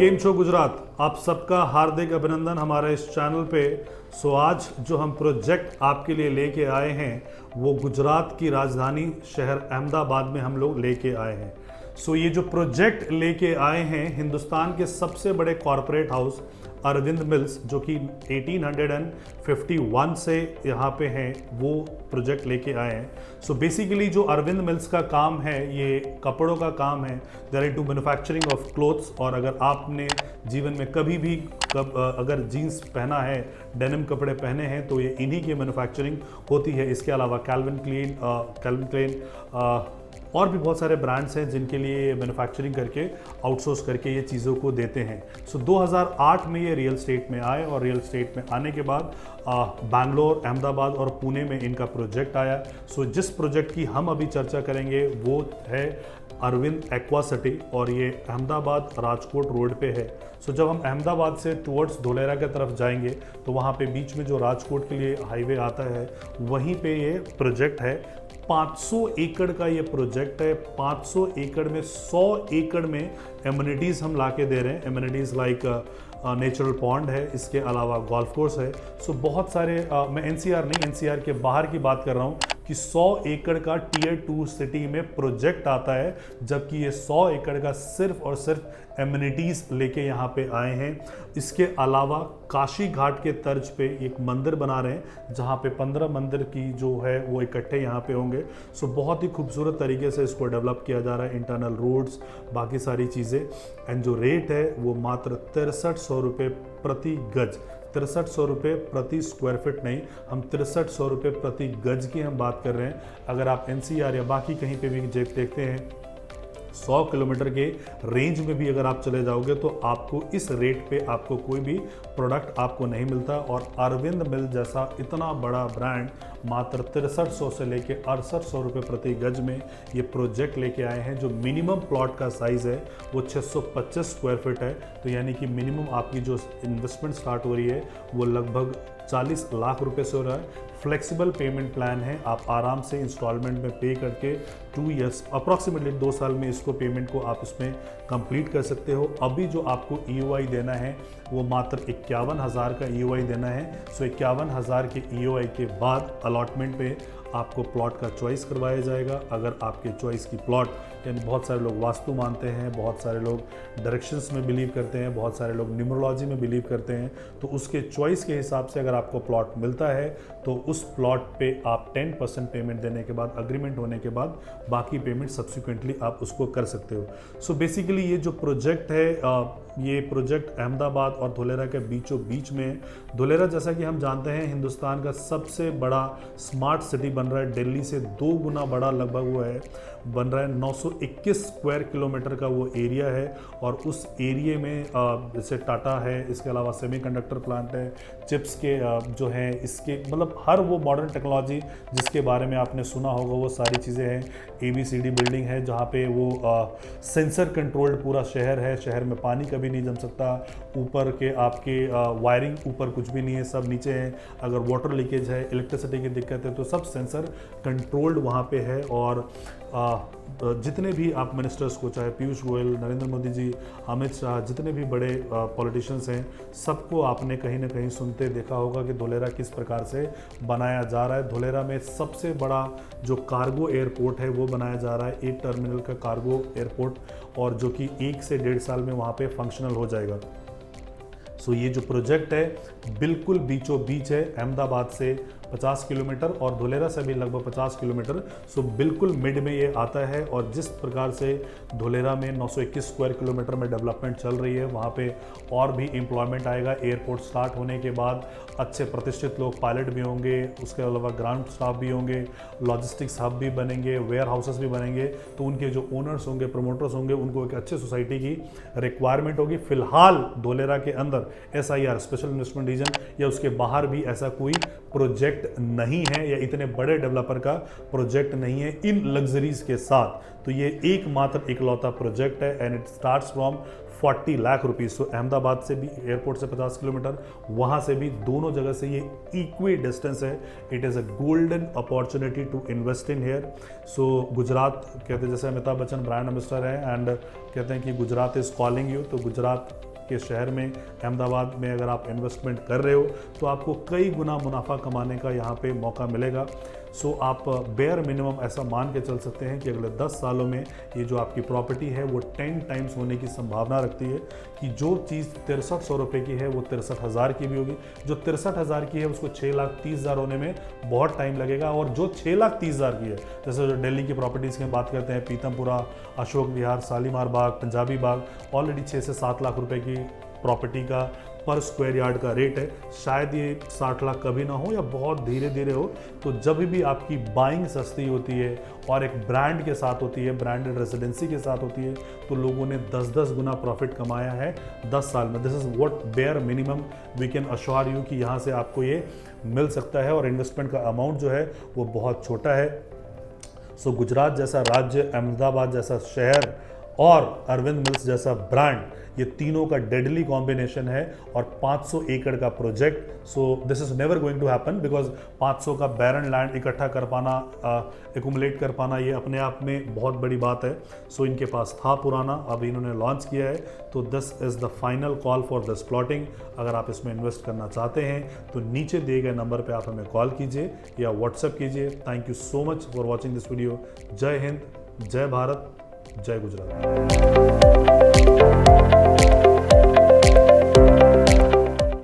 केम show Gujarat, आप सबका हार्दिक अभिनंदन हमारे इस चैनल पे। आज जो हम प्रोजेक्ट आपके लिए लेके आए हैं वो गुजरात की राजधानी शहर अहमदाबाद में हम लोग लेके आए हैं। ये जो प्रोजेक्ट लेके आए हैं हिंदुस्तान के सबसे बड़े कॉरपोरेट हाउस अरविंद मिल्स, जो कि 1851 से यहाँ पे हैं, वो प्रोजेक्ट लेके आए हैं। बेसिकली जो अरविंद मिल्स का काम है ये कपड़ों का काम है। They are into manufacturing of clothes. और अगर आपने जीवन में कभी भी अगर जीन्स पहना है, डेनिम कपड़े पहने हैं, तो ये इन्हीं की मैन्युफैक्चरिंग होती है। इसके अलावा कैल्विन क्लेन और भी बहुत सारे ब्रांड्स हैं जिनके लिए मैन्युफैक्चरिंग करके आउटसोर्स करके ये चीज़ों को देते हैं। 2008 में ये रियल एस्टेट में आए और रियल एस्टेट में आने के बाद बैंगलोर, अहमदाबाद और पुणे में इनका प्रोजेक्ट आया। जिस प्रोजेक्ट की हम अभी चर्चा करेंगे वो है अरविंद एक्वा सिटी और ये अहमदाबाद राजकोट रोड पे है। जब हम अहमदाबाद से टुवर्ड्स धोलेरा की तरफ जाएंगे तो वहाँ पे बीच में जो राजकोट के लिए हाईवे आता है वहीं पे ये प्रोजेक्ट है। 500 एकड़ का ये प्रोजेक्ट है। 500 एकड़ में 100 एकड़ में एमिनिटीज़ हम लाके दे रहे हैं। एमिनिटीज़ लाइक नेचुरल पॉन्ड है, इसके अलावा गोल्फ कोर्स है। बहुत सारे मैं एनसीआर नहीं, एनसीआर के बाहर की बात कर रहा हूँ कि 100 एकड़ का टियर 2 सिटी में प्रोजेक्ट आता है, जबकि ये 100 एकड़ का सिर्फ और सिर्फ एमिनिटीज़ लेके यहाँ पे आए हैं। इसके अलावा काशी घाट के तर्ज पे एक मंदिर बना रहे हैं जहाँ पे 15 मंदिर की जो है वो इकट्ठे यहाँ पे होंगे। बहुत ही खूबसूरत तरीके से इसको डेवलप किया जा रहा है, इंटरनल रोड्स, बाकी सारी चीज़ें। एंड जो रेट है वो मात्र 6300 रुपये प्रति गज, 6300 रुपये प्रति स्क्वायर फीट नहीं, हम 6300 रुपये प्रति गज की हम बात कर रहे हैं। अगर आप एनसीआर या बाकी कहीं पे भी देखते हैं 100 किलोमीटर के रेंज में भी अगर आप चले जाओगे तो आपको इस रेट पे आपको कोई भी प्रोडक्ट आपको नहीं मिलता। और अरविंद मिल जैसा इतना बड़ा ब्रांड मात्र 6300 से लेके 6800 रुपये प्रति गज में ये प्रोजेक्ट लेके आए हैं। जो मिनिमम प्लॉट का साइज़ है वो 625 स्क्वायर फीट है। तो यानी कि मिनिमम आपकी जो इन्वेस्टमेंट स्टार्ट हो रही है वो लगभग 40 लाख रुपए से हो रहा है। फ्लेक्सिबल पेमेंट प्लान है, आप आराम से इंस्टॉलमेंट में पे करके 2 ईयर्स अप्रॉक्सीमेटली 2 साल में इसको पेमेंट को आप इसमें कंप्लीट कर सकते हो। अभी जो आपको ईओआई देना है वो मात्र 51,000 का ईओआई देना है। 51,000 के ईओआई के बाद अलॉटमेंट पे आपको प्लॉट का चॉइस करवाया जाएगा। अगर आपके चॉइस की प्लॉट, यानी बहुत सारे लोग वास्तु मानते हैं, बहुत सारे लोग डायरेक्शंस में बिलीव करते हैं, बहुत सारे लोग न्यूमरोलॉजी में बिलीव करते हैं, तो उसके चॉइस के हिसाब से अगर आपको प्लॉट मिलता है तो उस प्लॉट पे आप 10% पेमेंट देने के बाद, अग्रीमेंट होने के बाद बाकी पेमेंट सब्सिक्वेंटली आप उसको कर सकते हो। बेसिकली ये जो प्रोजेक्ट है ये प्रोजेक्ट अहमदाबाद और धोलेरा के बीचों बीच में। धोलेरा जैसा कि हम जानते हैं हिंदुस्तान का सबसे बड़ा स्मार्ट सिटी बन रहा है, दिल्ली से 2 गुना बड़ा लगभग वो है, बन रहा है। 921 स्क्वायर किलोमीटर का वो एरिया है और उस एरिया में जैसे टाटा है, इसके अलावा सेमीकंडक्टर प्लांट है, चिप्स के जो हैं इसके मतलब हर वो मॉडर्न टेक्नोलॉजी जिसके बारे में आपने सुना होगा वो सारी चीज़ें हैं। ABCD बिल्डिंग है जहाँ पे वो सेंसर कंट्रोल्ड पूरा शहर है। शहर में पानी कभी नहीं जम सकता, ऊपर के आपके वायरिंग ऊपर कुछ भी नहीं है, सब नीचे है। अगर वाटर लीकेज है, इलेक्ट्रिसिटी की दिक्कत है तो सब सेंसर कंट्रोल्ड वहाँ पे है। और जितने भी आप मिनिस्टर्स को, चाहे पीयूष गोयल, नरेंद्र मोदी जी, अमित शाह, जितने भी बड़े पॉलिटिशियंस हैं, सबको आपने कहीं ना कहीं सुनते देखा होगा कि धोलेरा किस प्रकार से बनाया जा रहा है। धोलेरा में सबसे बड़ा जो कार्गो एयरपोर्ट है वो बनाया जा रहा है, 8 टर्मिनल का कार्गो एयरपोर्ट, और जो कि 1 से 1.5 साल में वहाँ पे फंक्शनल हो जाएगा। ये जो प्रोजेक्ट है बिल्कुल बीचों बीच है, अहमदाबाद से 50 किलोमीटर और धोलेरा से भी लगभग 50 किलोमीटर। बिल्कुल मिड में ये आता है। और जिस प्रकार से धोलेरा में 921 स्क्वायर किलोमीटर में डेवलपमेंट चल रही है, वहाँ पे और भी एम्प्लॉयमेंट आएगा। एयरपोर्ट स्टार्ट होने के बाद अच्छे प्रतिष्ठित लोग, पायलट भी होंगे, उसके अलावा ग्राउंड स्टाफ भी होंगे, लॉजिस्टिक्स हब भी बनेंगे, वेयर हाउसेस भी बनेंगे। तो उनके जो ओनर्स होंगे, प्रमोटर्स होंगे, उनको एक अच्छे सोसाइटी की रिक्वायरमेंट होगी। फिलहाल धोलेरा के अंदर SIR स्पेशल इन्वेस्टमेंट रीजन या उसके बाहर भी ऐसा कोई प्रोजेक्ट नहीं है या इतने बड़े डेवलपर का प्रोजेक्ट नहीं है इन लग्जरीज के साथ। तो ये एकमात्र इकलौता प्रोजेक्ट है and it starts from 40 lakh rupees. Ahmedabad से भी एयरपोर्ट से 50 किलोमीटर, वहाँ से भी, दोनों जगह से ये इक्वी डिस्टेंस है। It is a golden opportunity to invest in here. Gujarat कहते हैं, जैसे अमिताभ बच्चन ब्रांड एम्बेसडर है एंड कहते हैं कि गुजरात इज़ कॉलिंग यू, तो गुजरात के शहर में, अहमदाबाद में अगर आप इन्वेस्टमेंट कर रहे हो तो आपको कई गुना मुनाफा कमाने का यहाँ पे मौका मिलेगा। सो आप बेयर मिनिमम ऐसा मान के चल सकते हैं कि अगले 10 सालों में ये जो आपकी प्रॉपर्टी है वो 10 टाइम्स होने की संभावना रखती है, कि जो चीज़ 6300 रुपये की है वो 63,000 की भी होगी, जो 63,000 की है उसको 6,30,000 होने में बहुत टाइम लगेगा, और जो 6,30,000 की है, जैसे जो दिल्ली की प्रॉपर्टीज़ की बात करते हैं, पीतमपुरा, अशोक विहार, शालीमार बाग, पंजाबी बाग, ऑलरेडी 6 से 7 लाख रुपए की प्रॉपर्टी का पर स्क्वायर यार्ड का रेट है। शायद ये 60 लाख कभी ना हो या बहुत धीरे धीरे हो। तो जब भी आपकी बाइंग सस्ती होती है और एक ब्रांड के साथ होती है, ब्रांडेड रेजिडेंसी के साथ होती है, तो लोगों ने 10-10 गुना प्रॉफिट कमाया है 10 साल में। This is what bare minimum we can assure you कि यहाँ से आपको ये मिल सकता है, और इन्वेस्टमेंट का अमाउंट जो है वो बहुत छोटा है। सो गुजरात जैसा राज्य, अहमदाबाद जैसा शहर और अरविंद मिल्स जैसा ब्रांड, ये तीनों का डेडली कॉम्बिनेशन है, और 500 एकड़ का project. So this is never going to happen, because 500 का बैरन लैंड इकट्ठा कर पाना, एक्यूमुलेट कर पाना, ये अपने आप में बहुत बड़ी बात है। सो इनके पास था पुराना, अब इन्होंने लॉन्च किया है, तो this is the final call for this plotting. अगर आप इसमें इन्वेस्ट करना चाहते हैं तो नीचे दिए गए नंबर पे आप हमें कॉल कीजिए या व्हाट्सएप कीजिए। Thank you so much for watching this video. जय हिंद, जय भारत, जय गुजरात।